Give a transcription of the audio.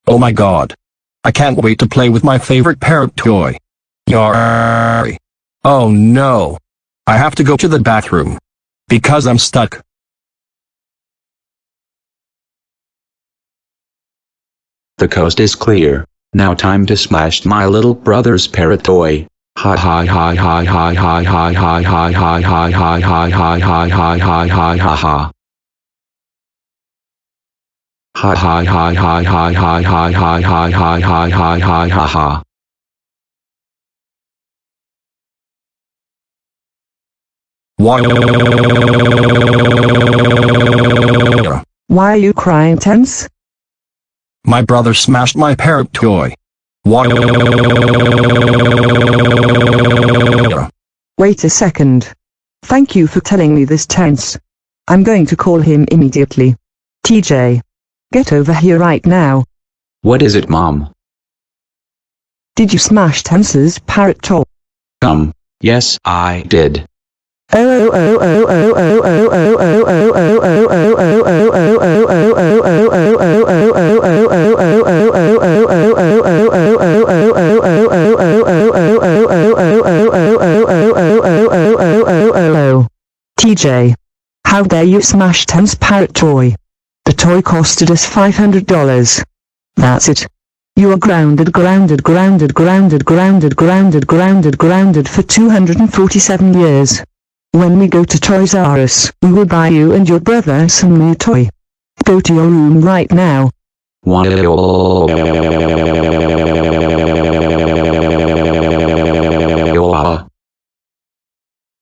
Oh my god. I can't wait to play with my favorite parrot toy. Yarr. Oh no. I have to go to the bathroom. Because I'm stuck. The coast is clear. Now time to smash my little brother's parrot toy. Hi hi hi hi hi hi hi hi hi hi hi hi hi hi hi hi hi hi ha ha. Hi hi hi hi hi hi hi hi hi hi hi hi hi ha ha. Why are you crying, Terrance? My brother smashed my parrot toy. Wait a second. Thank you for telling me this, Terrance. I'm going to call him immediately. TJ. Get over here right now. What is it, Mom? Did you smash Terrance's parrot toy? Yes, I did. TJ. How dare you smash Terrance's parrot toy? The toy costed us $500. That's it. You are grounded for 247 years. When we go to Toys R Us, we will buy you and your brother some new toy. Go to your room right now.